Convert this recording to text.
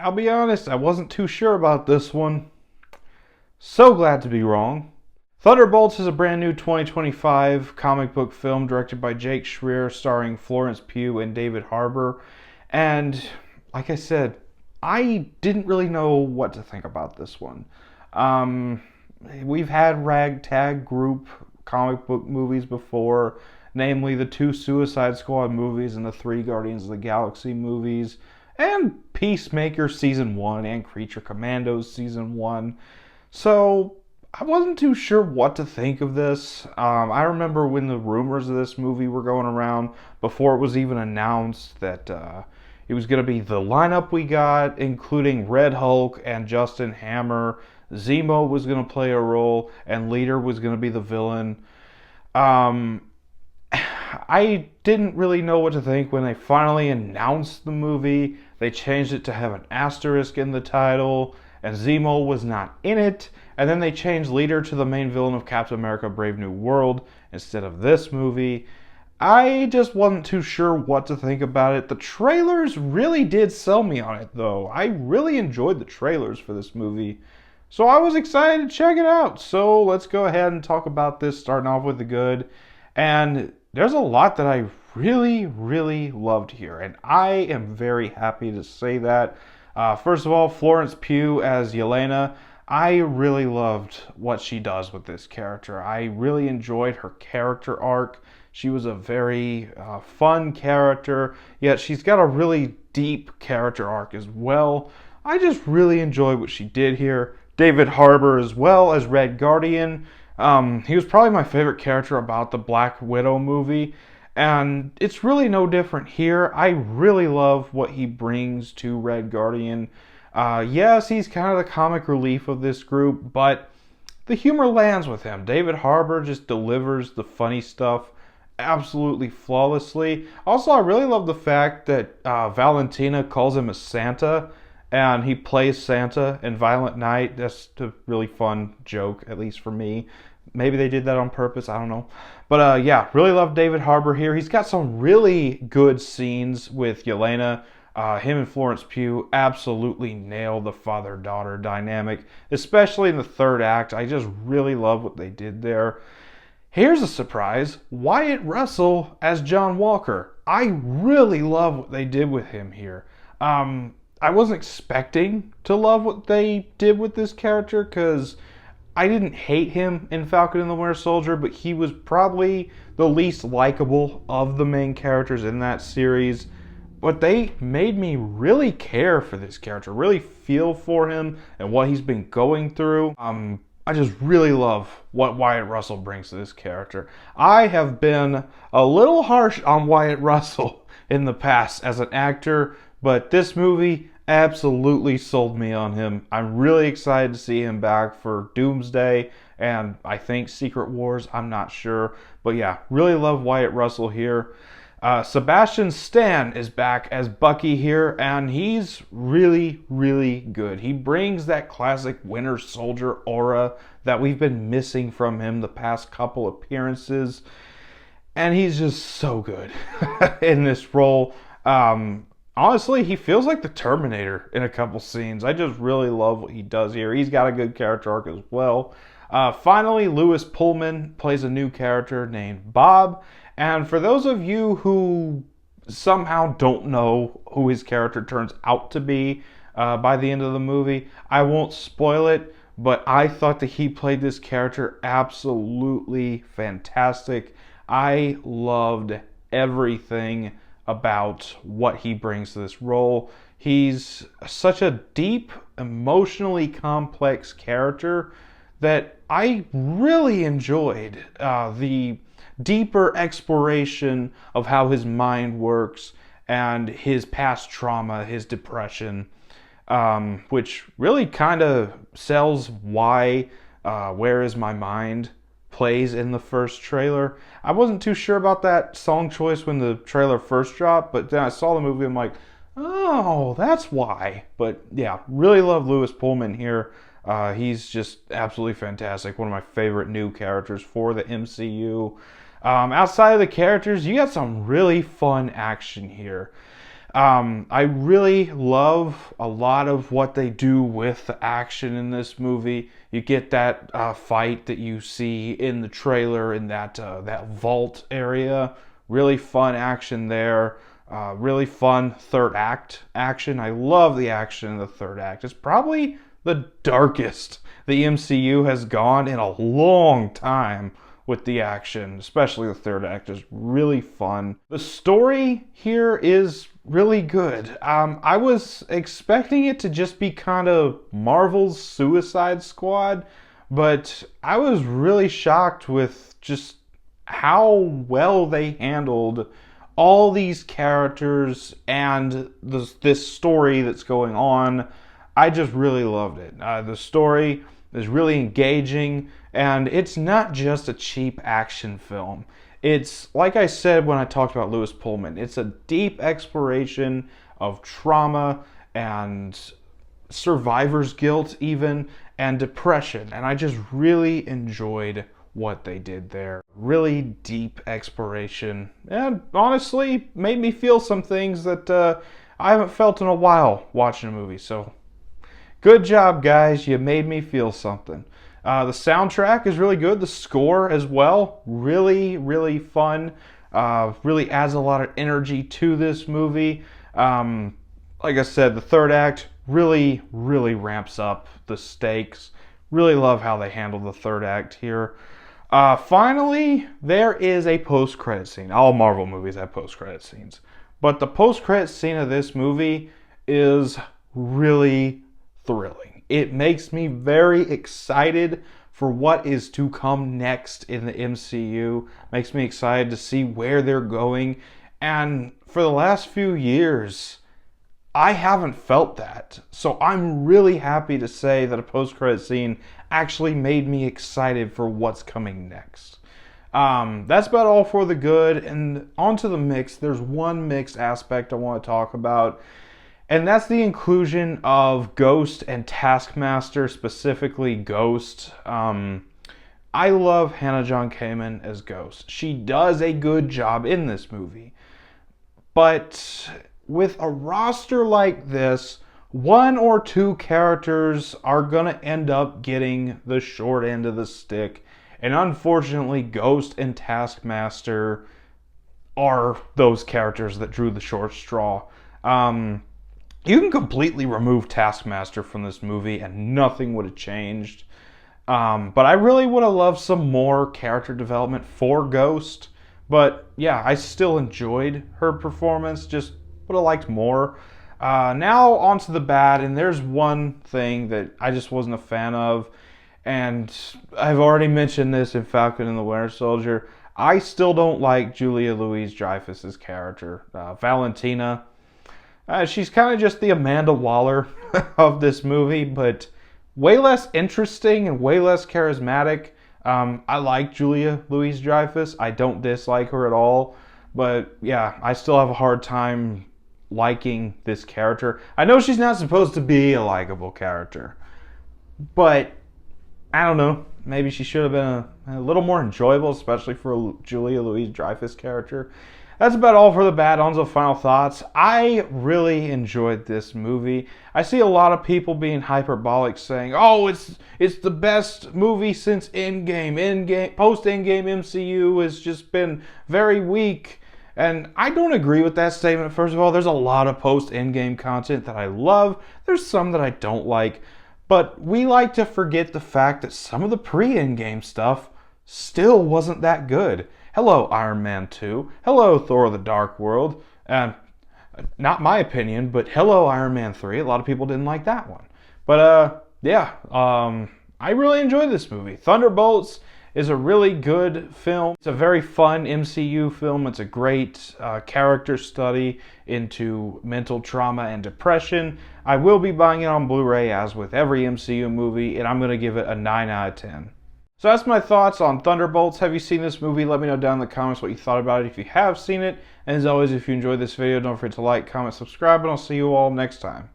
I'll be honest, I wasn't too sure about this one. So glad to be wrong. Thunderbolts is a brand new 2025 comic book film directed by Jake Schreier, starring Florence Pugh and David Harbour. And like I said, I didn't really know what to think about this one. We've had ragtag group comic book movies before, namely the 2 Suicide Squad movies and the 3 Guardians of the Galaxy movies, and Peacemaker Season 1 and Creature Commandos Season 1. So I wasn't too sure what to think of this. I remember when the rumors of this movie were going around, before it was even announced that it was going to be the lineup we got, including Red Hulk and Justin Hammer. Zemo was going to play a role, and Leader was going to be the villain. I didn't really know what to think when they finally announced the movie. They changed it to have an asterisk in the title, and Zemo was not in it. And then they changed Leader to the main villain of Captain America Brave New World instead of this movie. I just wasn't too sure what to think about it. The trailers really did sell me on it, though. I really enjoyed the trailers for this movie. So I was excited to check it out. So let's go ahead and talk about this, starting off with the good. And there's a lot that I really, really loved here. And I am very happy to say that. First of all, Florence Pugh as Yelena. I really loved what she does with this character. I really enjoyed her character arc. She was a very fun character, yet she's got a really deep character arc as well. I just really enjoyed what she did here. David Harbour as well as Red Guardian. He was probably my favorite character about the Black Widow movie, and it's really no different here. I really love what he brings to Red Guardian. Yes, he's kind of the comic relief of this group, but the humor lands with him. David Harbour just delivers the funny stuff absolutely flawlessly. Also, I really love the fact that Valentina calls him a Santa, and he plays Santa in Violent Night. That's a really fun joke, at least for me. Maybe they did that on purpose, I don't know. But yeah, really love David Harbour here. He's got some really good scenes with Yelena. Him and Florence Pugh absolutely nail the father-daughter dynamic, especially in the third act. I just really love what they did there. Here's a surprise, Wyatt Russell as John Walker. I really love what they did with him here. I wasn't expecting to love what they did with this character, because I didn't hate him in Falcon and the Winter Soldier, but he was probably the least likable of the main characters in that series. But they made me really care for this character, really feel for him and what he's been going through. I just really love what Wyatt Russell brings to this character. I have been a little harsh on Wyatt Russell in the past as an actor, but this movie absolutely sold me on him. I'm really excited to see him back for Doomsday and I think Secret Wars. I'm not sure. But yeah, really love Wyatt Russell here. Sebastian Stan is back as Bucky here, and he's really, really good. He brings that classic Winter Soldier aura that we've been missing from him the past couple appearances, and he's just so good in this role. Honestly, he feels like the Terminator in a couple scenes. I just really love what he does here. He's got a good character arc as well. Finally, Lewis Pullman plays a new character named Bob. And for those of you who somehow don't know who his character turns out to be by the end of the movie, I won't spoil it, but I thought that he played this character absolutely fantastic. I loved everything about what he brings to this role. He's such a deep, emotionally complex character that I really enjoyed the deeper exploration of how his mind works and his past trauma, his depression, which really kind of sells why Where Is My Mind plays in the first trailer. I wasn't too sure about that song choice when the trailer first dropped, but then I saw the movie and I'm like, oh, that's why. But yeah, really love Lewis Pullman here. He's just absolutely fantastic. One of my favorite new characters for the MCU. Outside of the characters, you got some really fun action here. I really love a lot of what they do with the action in this movie. You get that fight that you see in the trailer in that vault area. Really fun action there. Really fun third act action. I love the action in the third act. It's probably the darkest the MCU has gone in a long time with the action, especially the third act is really fun. The story here is really good. I was expecting it to just be kind of Marvel's Suicide Squad, but I was really shocked with just how well they handled all these characters and this story that's going on. I just really loved it. The story is really engaging, and it's not just a cheap action film. It's, like I said when I talked about Lewis Pullman, it's a deep exploration of trauma and survivor's guilt even, and depression. And I just really enjoyed what they did there. Really deep exploration, and honestly made me feel some things that I haven't felt in a while watching a movie. So good job, guys. You made me feel something. The soundtrack is really good. The score as well, really, really fun. Really adds a lot of energy to this movie. Like I said, the third act really, really ramps up the stakes. Really love how they handle the third act here. Finally, there is a post-credit scene. All Marvel movies have post-credit scenes. But the post-credit scene of this movie is really thrilling. It makes me very excited for what is to come next in the MCU. Makes me excited to see where they're going. And for the last few years, I haven't felt that. So I'm really happy to say that a post-credit scene actually made me excited for what's coming next. That's about all for the good. And onto the mix, there's one mixed aspect I want to talk about. And that's the inclusion of Ghost and Taskmaster, specifically Ghost. I love Hannah John Kamen as Ghost. She does a good job in this movie. But with a roster like this, one or two characters are going to end up getting the short end of the stick. And unfortunately, Ghost and Taskmaster are those characters that drew the short straw. You can completely remove Taskmaster from this movie and nothing would have changed. But I really would have loved some more character development for Ghost. But yeah, I still enjoyed her performance, just would have liked more. Now onto the bad, and there's one thing that I just wasn't a fan of. And I've already mentioned this in Falcon and the Winter Soldier. I still don't like Julia Louis-Dreyfus's character, Valentina. She's kind of just the Amanda Waller of this movie, but way less interesting and way less charismatic. I like Julia Louis-Dreyfus. I don't dislike her at all. But yeah, I still have a hard time liking this character. I know she's not supposed to be a likable character, but I don't know. Maybe she should have been a little more enjoyable, especially for a Julia Louis-Dreyfus character. That's about all for the bad. On to final thoughts. I really enjoyed this movie. I see a lot of people being hyperbolic, saying, "Oh, it's the best movie since Endgame. Post-Endgame MCU has just been very weak." And I don't agree with that statement. First of all, there's a lot of post-Endgame content that I love. There's some that I don't like. But we like to forget the fact that some of the pre-Endgame stuff still wasn't that good. Hello, Iron Man 2. Hello, Thor the Dark World. Not my opinion, but hello, Iron Man 3. A lot of people didn't like that one. But I really enjoyed this movie. Thunderbolts is a really good film. It's a very fun MCU film. It's a great character study into mental trauma and depression. I will be buying it on Blu-ray as with every MCU movie, and I'm going to give it a 9 out of 10. So that's my thoughts on Thunderbolts. Have you seen this movie? Let me know down in the comments what you thought about it if you have seen it. And as always, if you enjoyed this video, don't forget to like, comment, subscribe, and I'll see you all next time.